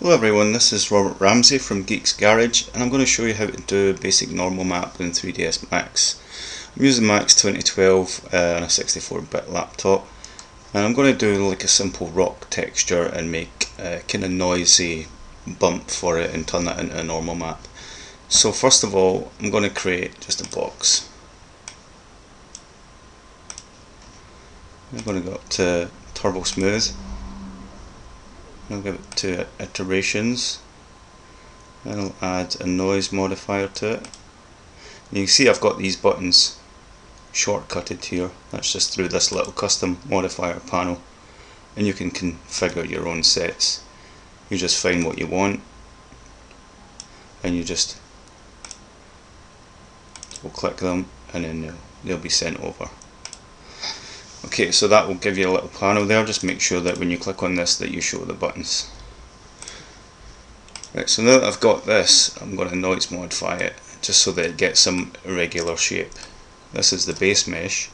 Hello everyone, this is Robert Ramsey from Geeks Garage, and I'm going to show you how to do a basic normal map in 3ds Max. I'm using Max 2012 on a 64-bit laptop, and I'm going to do like a simple rock texture and make a kind of noisy bump for it and turn that into a normal map. So first of all, I'm going to create just a box. I'm going to go up to Turbo Smooth. I'll give it 2 iterations, and I'll add a noise modifier to it. And you can see I've got these buttons shortcutted here. That's just through this little custom modifier panel, and you can configure your own sets. You just find what you want and you just will click them, and then they'll be sent over. Okay, so that will give you a little panel there. Just make sure that when you click on this that you show the buttons. Right, so now that I've got this, I'm going to noise modify it just so that it gets some irregular shape. This is the base mesh,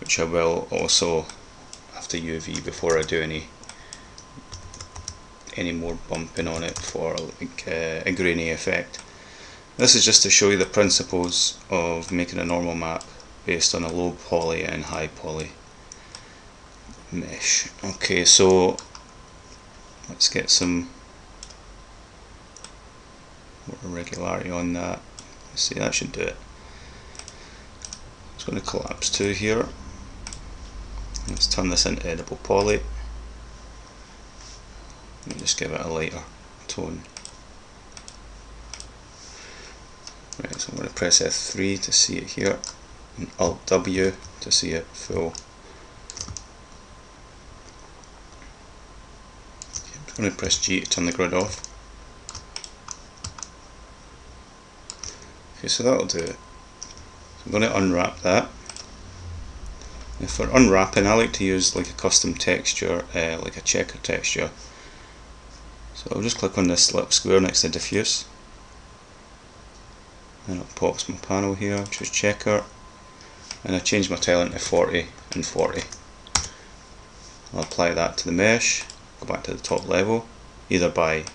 which I will also have to UV before I do any more bumping on it for like a grainy effect. This is just to show you the principles of making a normal map based on a low poly and high poly mesh. Okay, so let's get some more irregularity on that. Let's see, that should do it. It's going to collapse 2 here. Let's turn this into edible poly. Let me just give it a lighter tone. Right, so I'm going to press F3 to see it here, and Alt W to see it full. Okay, I'm going to press G to turn the grid off. Okay, so that'll do it. So I'm going to unwrap that. And for unwrapping, I like to use like a custom texture, like a checker texture. So I'll just click on this little square next to diffuse, and it pops my panel here, choose checker, and I change my tile into 40 and 40. I'll apply that to the mesh, go back to the top level, either by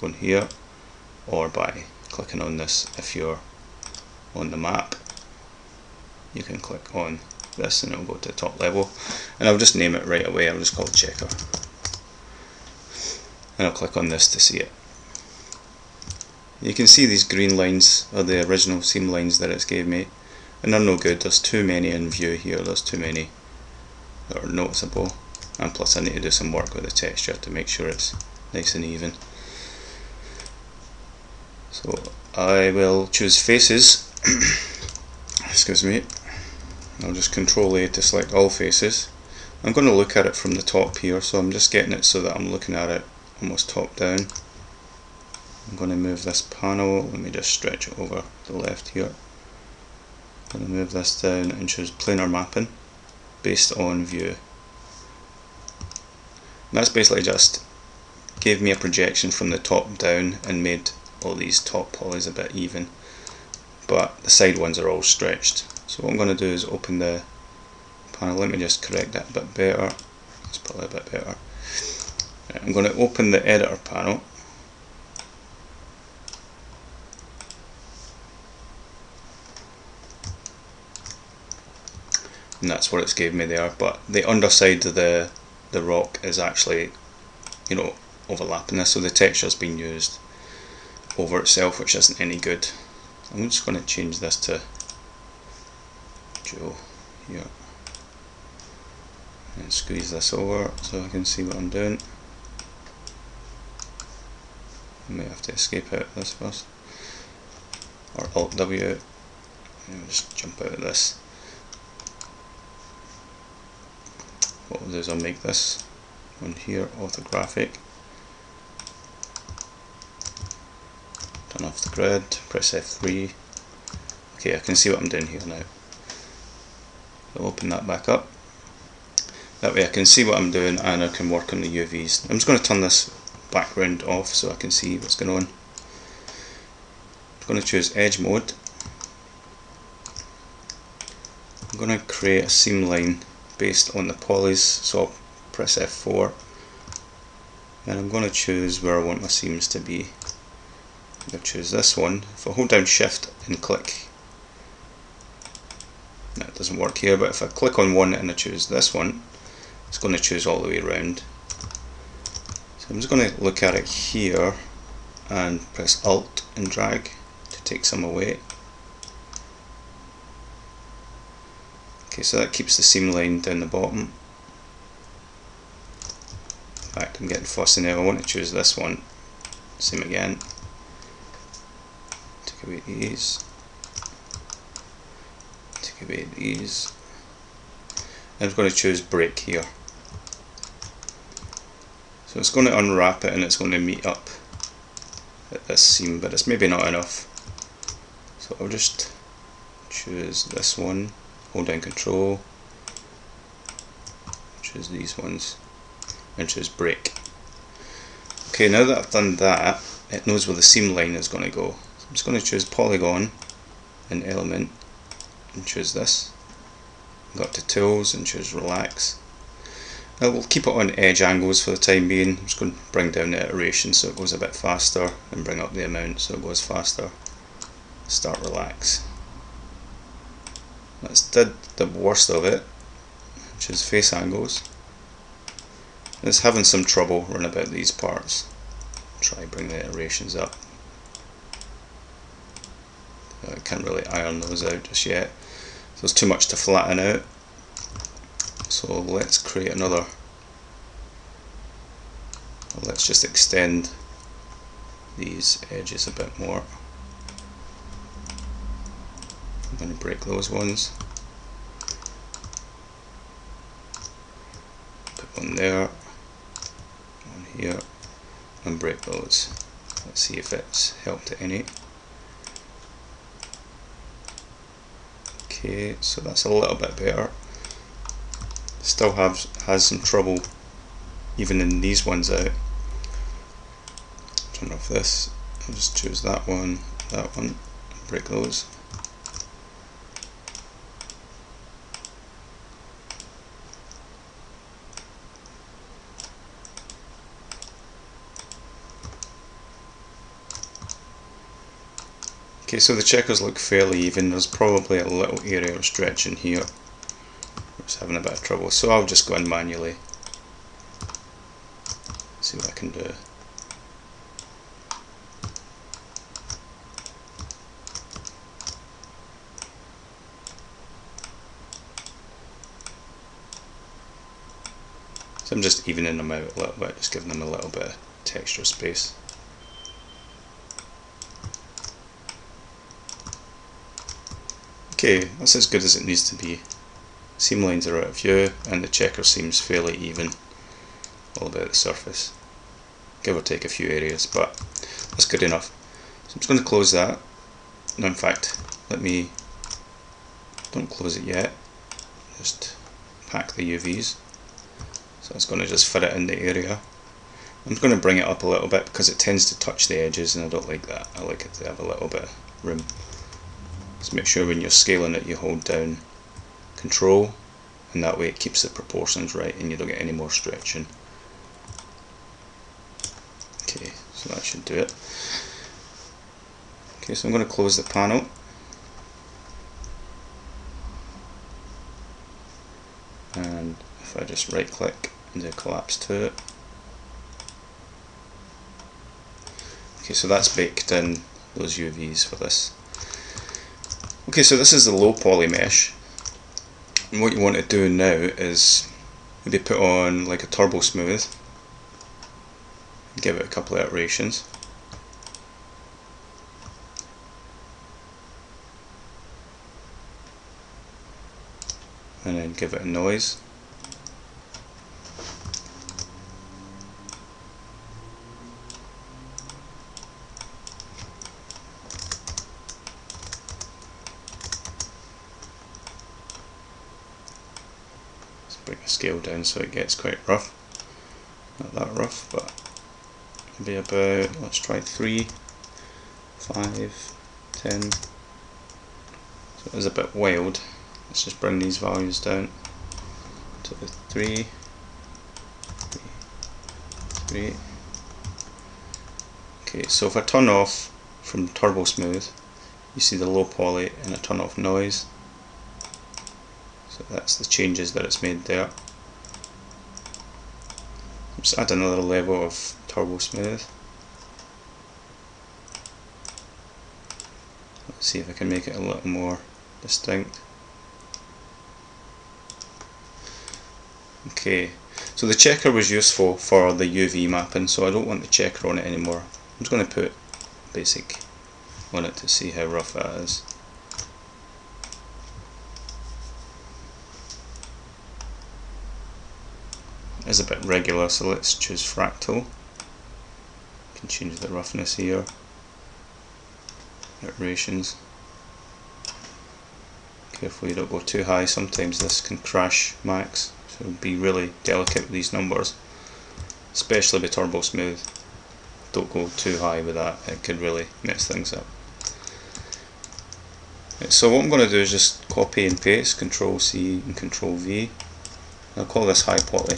going here or by clicking on this. If you're on the map, you can click on this and it'll go to the top level, and I'll just name it right away. I'll just call it checker, and I'll click on this to see it. You can see these green lines are the original seam lines that it's gave me, and they're no good. There's too many in view here, there's too many that are noticeable, and plus I need to do some work with the texture to make sure it's nice and even. So I will choose faces. Excuse me. I'll just Control A to select all faces. I'm going to look at it from the top here, so I'm just getting it so that I'm looking at it almost top down. I'm going to move this panel, let me just stretch it over to the left here. I'm going to move this down and choose planar mapping based on view. And that's basically just gave me a projection from the top down and made all these top polys a bit even, but the side ones are all stretched. So what I'm going to do is open the panel. Let me just correct that a bit better. That's probably a bit better. Right, I'm going to open the editor panel. And that's what it's gave me there, but the underside of the rock is actually, you know, overlapping this, so the texture's been used over itself, which isn't any good. I'm just going to change this to Joe here and squeeze this over so I can see what I'm doing. I may have to escape out of this first, or Alt W, and just jump out of this. What I'll do is I'll make this one here orthographic, turn off the grid, press F3. Okay, I can see what I'm doing here now. I'll open that back up. That way I can see what I'm doing and I can work on the UVs. I'm just going to turn this background off so I can see what's going on. I'm going to choose edge mode. I'm going to create a seam line based on the polys, so I'll press F4 and I'm going to choose where I want my seams to be. I'm going to choose this one. If I hold down shift and click, no, it doesn't work here, but if I click on one and I choose this one, it's going to choose all the way around. So I'm just going to look at it here and press Alt and drag to take some away. Okay, so that keeps the seam line down the bottom. In fact, I'm getting fussy now. I want to choose this one. Same again. Take away these. Take away these. And I'm going to choose break here. So it's going to unwrap it and it's going to meet up at this seam, but it's maybe not enough. So I'll just choose this one, hold down Control, choose these ones, and choose break. Okay, now that I've done that, it knows where the seam line is going to go. So I'm just going to choose Polygon and Element and choose this. Go up to Tools and choose Relax. Now we'll keep it on edge angles for the time being. I'm just going to bring down the iteration so it goes a bit faster and bring up the amount so it goes faster. Start Relax. That's did the worst of it, which is face angles. It's having some trouble running about these parts. Try bring the iterations up. I can't really iron those out just yet. So there's too much to flatten out. So let's create another. Let's just extend these edges a bit more. I'm going to break those ones. Put one there, one here, and break those. Let's see if it's helped any. Okay, so that's a little bit better. Still has some trouble even in these ones out. Turn off this. I'll just choose that one, and break those. Okay, so the checkers look fairly even. There's probably a little area of stretch in here. I'm just having a bit of trouble, so I'll just go in manually. See what I can do. So I'm just evening them out a little bit, just giving them a little bit of texture space. Okay, that's as good as it needs to be. Seam lines are out of view and the checker seems fairly even all about the surface. Give or take a few areas, but that's good enough. So I'm just going to close that. No, in fact, don't close it yet. Just pack the UVs. So it's going to just fit it in the area. I'm going to bring it up a little bit because it tends to touch the edges and I don't like that. I like it to have a little bit of room. Just make sure when you're scaling it you hold down Control, and that way it keeps the proportions right and you don't get any more stretching. Okay, so that should do it. Okay, so I'm going to close the panel. And if I just right click and do collapse to it. Okay, so that's baked in those UVs for this. Okay, so this is the low poly mesh. And what you want to do now is maybe put on like a turbo smooth. Give it a couple of iterations. And then give it a noise. Bring the scale down so it gets quite rough. Not that rough, but maybe about, let's try 3, 5, 10. So it is a bit wild. Let's just bring these values down to the 3, 3, 3. Okay, so if I turn off from Turbo Smooth, you see the low poly, and I turn off noise. So that's the changes that it's made there. Just add another level of Turbo Smooth. Let's see if I can make it a little more distinct. Okay, so the checker was useful for the UV mapping, so I don't want the checker on it anymore. I'm just going to put basic on it to see how rough that is. It's a bit regular, so let's choose fractal. You can change the roughness here. Iterations. Careful you don't go too high, sometimes this can crash max, so be really delicate with these numbers, especially with Turbo Smooth. Don't go too high with that, it could really mess things up. So what I'm going to do is just copy and paste, Control C and Control V. I'll call this high poly.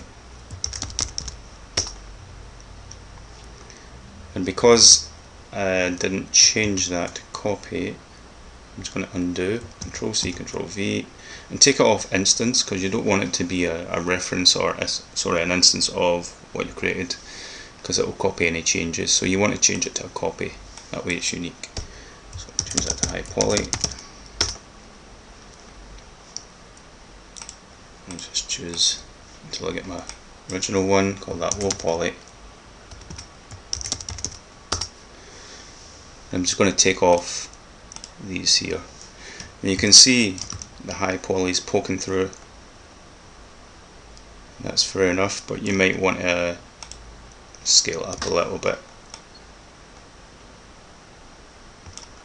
And because I didn't change that to copy, I'm just going to undo, Control C, Control V, and take it off instance, because you don't want it to be a reference or an instance of what you created, because it will copy any changes. So you want to change it to a copy, that way it's unique. So change that to high poly. I'll just choose until I get my original one, call that low poly. I'm just going to take off these here, and you can see the high poly is poking through. That's fair enough, but you might want to scale it up a little bit,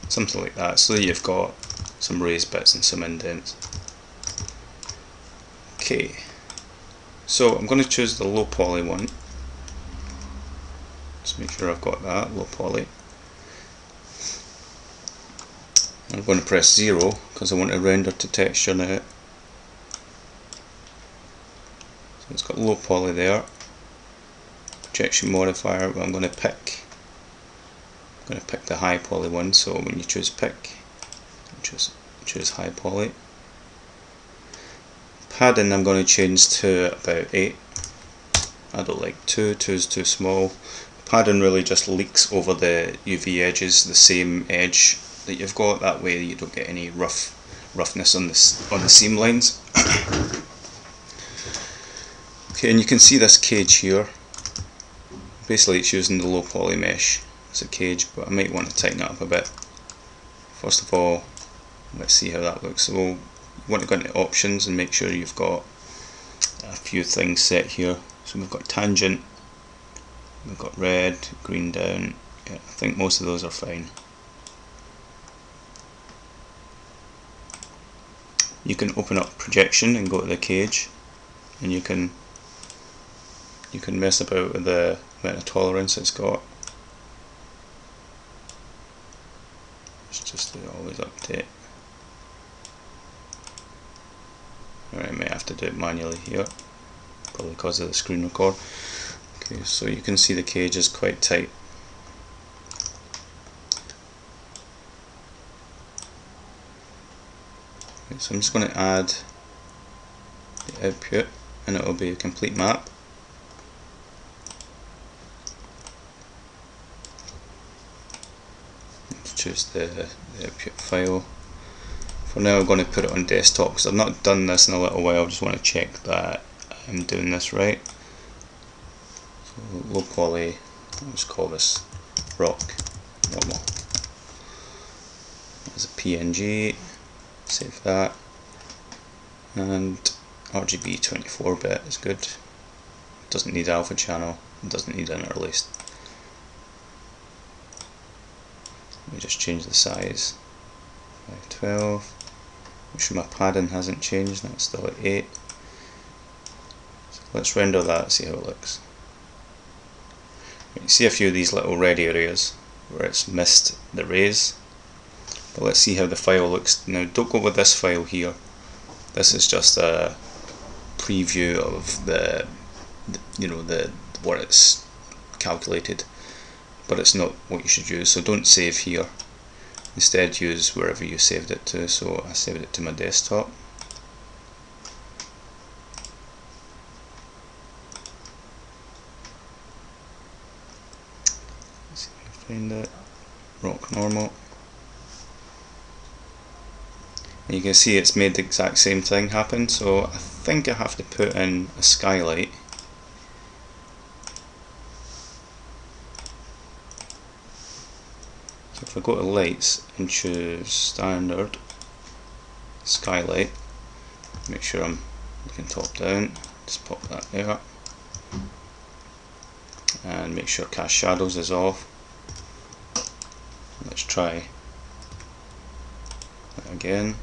something like that, so that you've got some raised bits and some indents. Okay, so I'm going to choose the low poly one. Just make sure I've got that low poly. I'm going to press 0 because I want to render to texture now. So it's got low poly there. Projection modifier, but I'm going to pick the high poly one. So when you choose pick, choose high poly. Padding I'm going to change to about 8. I don't like 2. 2 is too small. Padding really just leaks over the UV edges, the same edge that you've got. That way you don't get any roughness on the seam lines. Okay, and you can see this cage here. Basically it's using the low poly mesh as a cage, but I might want to tighten it up a bit. First of all, let's see how that looks. So we'll want to go into options and make sure you've got a few things set here. So we've got tangent, we've got red, green down. Yeah, I think most of those are fine. You can open up projection and go to the cage, and you can mess about with the amount of tolerance it's got. It's just always update. Alright, I might have to do it manually here, probably because of the screen record. Okay, so you can see the cage is quite tight. Okay, so I'm just going to add the output, and it will be a complete map. Let's choose the output file. For now I'm going to put it on desktop because I've not done this in a little while. I just want to check that I'm doing this right. So low poly, I'll just call this rock normal. As a PNG, save that, and RGB 24-bit is good. It doesn't need alpha channel, it doesn't need interlaced. Let me just change the size, 512. Make sure my padding hasn't changed, that's still at 8. So let's render that, see how it looks. You see a few of these little red areas where it's missed the rays. But let's see how the file looks. Now don't go with this file here. This is just a preview of the what it's calculated. but it's not what you should use, so don't save here. Instead use wherever you saved it to. So I saved it to my desktop. Let's see if I can find it. Rock normal. And you can see it's made the exact same thing happen, so I think I have to put in a skylight. So if I go to lights and choose standard skylight, make sure I'm looking top down, just pop that there, and make sure cast shadows is off. Let's try that again.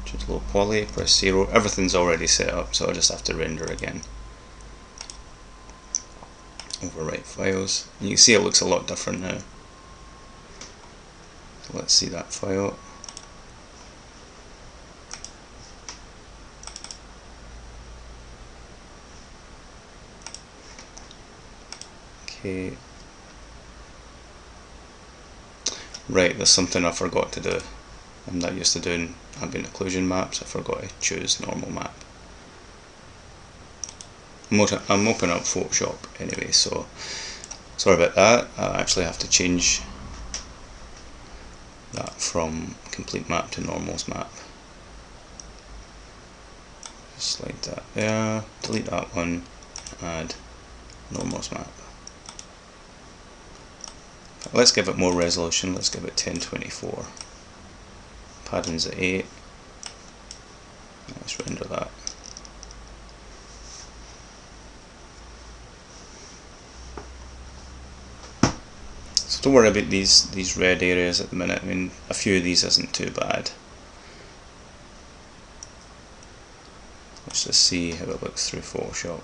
Choose low poly, press 0. Everything's already set up, so I just have to render again. Overwrite files, and you can see it looks a lot different now. So let's see that file. Okay. Right, there's something I forgot to do. I'm not used to doing ambient occlusion maps. I forgot to choose normal map. I'm opening up Photoshop anyway, so sorry about that. I actually have to change that from complete map to normals map. Just slide that there, delete that one, add normals map. Let's give it more resolution, let's give it 1024. Padding's at 8. Let's render that. So don't worry about these red areas at the minute. I mean, a few of these isn't too bad. Let's just see how it looks through Photoshop.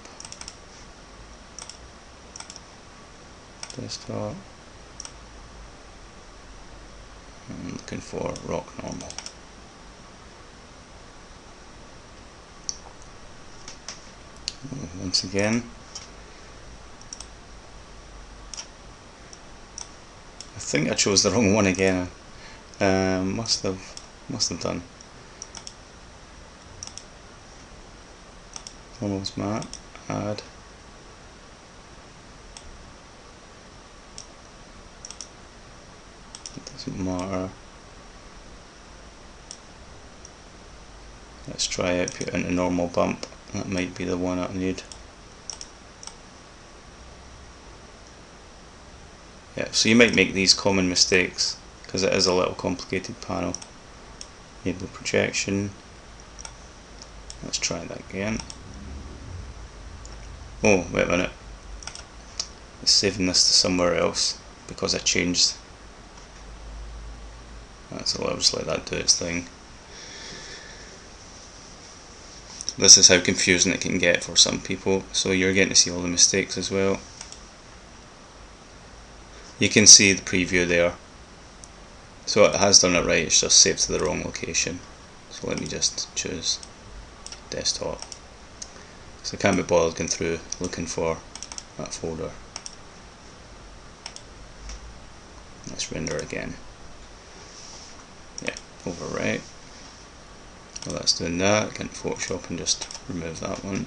Desktop. I'm looking for rock normal. Once again, I think I chose the wrong one again. Must have done. Normals map, add. It doesn't matter. Let's try output into normal bump. That might be the one I need. Yeah, so you might make these common mistakes because it is a little complicated panel. Enable projection. Let's try that again. Oh, wait a minute. It's saving this to somewhere else because I changed. So I'll just let that do its thing. This is how confusing it can get for some people, so you're getting to see all the mistakes as well. You can see the preview there. So it has done it right, it's just saved to the wrong location. So let me just choose desktop. So I can't be bothered going through looking for that folder. Let's render again. Yeah, overwrite. Well, that's doing that. Get in Photoshop and just remove that one.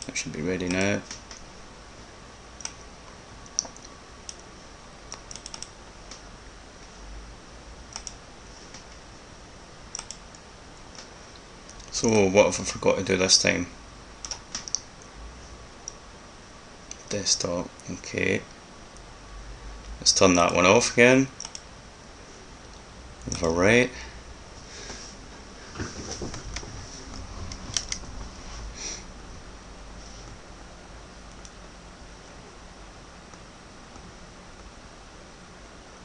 That should be ready now. So what have I forgot to do this time? Desktop, okay. Let's turn that one off again. Overwrite.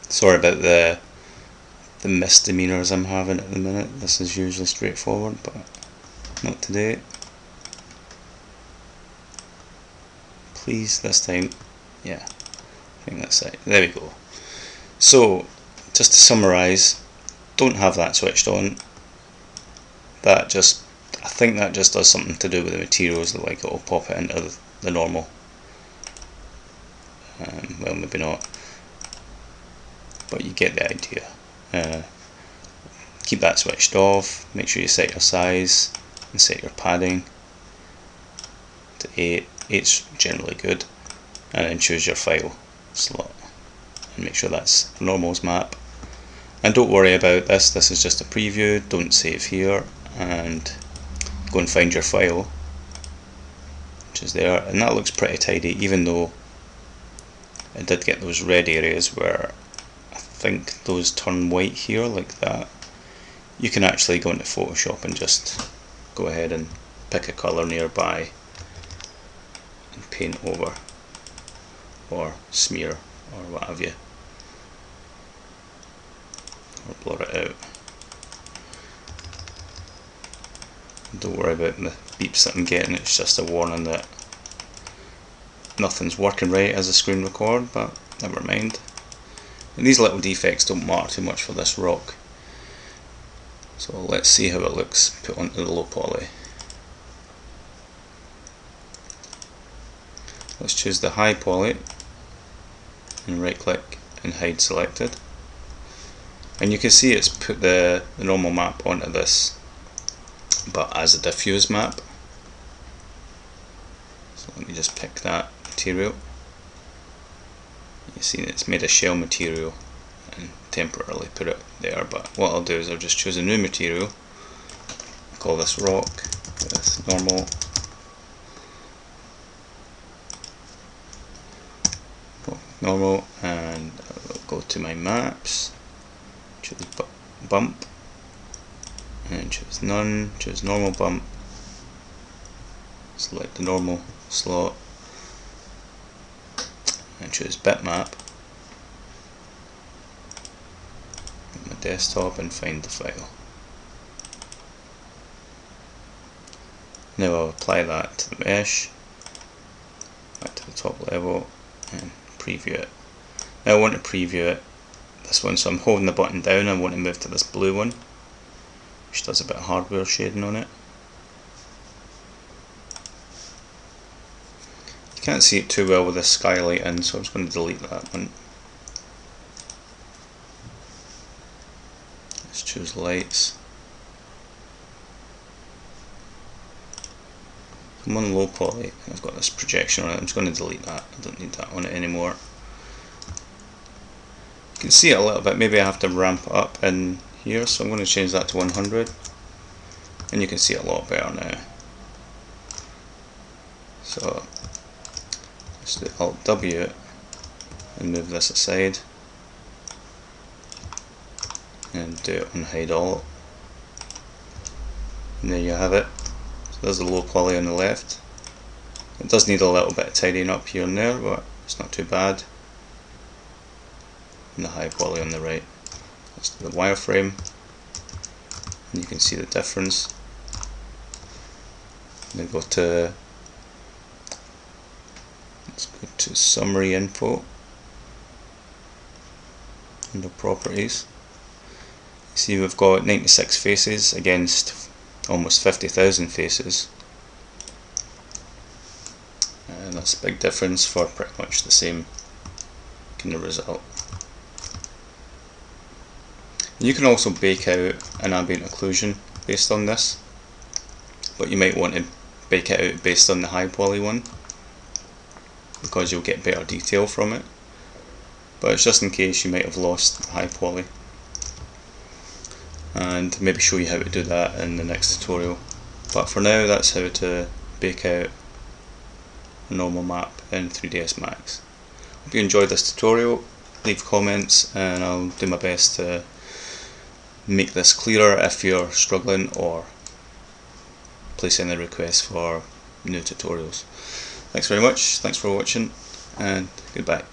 Sorry about the misdemeanors I'm having at the minute. This is usually straightforward, but not today. Please, this time. Yeah, I think that's it. There we go. So, just to summarise, don't have that switched on. I think that just does something to do with the materials, like it will pop it into the normal well, maybe not, but you get the idea. Keep that switched off, make sure you set your size and set your padding to 8. 8's generally good, and then choose your file slot and make sure that's normals map. And don't worry about this, this is just a preview, don't save here, and go and find your file, which is there, and that looks pretty tidy, even though I did get those red areas where I think those turn white here, like that. You can actually go into Photoshop and just go ahead and pick a colour nearby and paint over, or smear, or what have you, or blur it out. Don't worry about the beeps that I'm getting, it's just a warning that nothing's working right as a screen record, but never mind. And these little defects don't matter too much for this rock. So let's see how it looks put onto the low poly. Let's choose the high poly and right click and hide selected. And you can see it's put the normal map onto this, but as a diffuse map. So let me just pick that material. You see it's made a shell material and temporarily put it there, but what I'll do is I'll just choose a new material, call this rock with normal, and I'll go to my maps, choose bump, and choose none, choose normal bump, select the normal slot, and choose bitmap, my desktop, and find the file. Now I'll apply that to the mesh, back to the top level, and preview it. Now I want to preview it, this one, so I'm holding the button down. I want to move to this blue one, which does a bit of hardware shading on it. You can't see it too well with the skylight in, so I'm just going to delete that one. Let's choose lights. I'm on low poly, I've got this projection on it, I'm just going to delete that, I don't need that on it anymore. You can see it a little bit, maybe I have to ramp it up in here, so I'm going to change that to 100, and you can see it a lot better now. So let's do Alt W and move this aside, and do it on hide all, and there you have it. There's the low poly on the left. It does need a little bit of tidying up here and there, but it's not too bad. And the high poly on the right. Let's do the wireframe, and you can see the difference. Then go to, let's go to summary info under properties. See, we've got 96 faces against almost 50,000 faces, and that's a big difference for pretty much the same kind of result. And you can also bake out an ambient occlusion based on this, but you might want to bake it out based on the high poly one, because you'll get better detail from it, but it's just in case you might have lost the high poly. And maybe show you how to do that in the next tutorial. But for now, that's how to bake out a normal map in 3ds Max. Hope you enjoyed this tutorial. Leave comments and I'll do my best to make this clearer if you're struggling, or place any requests for new tutorials. Thanks very much, thanks for watching, and goodbye.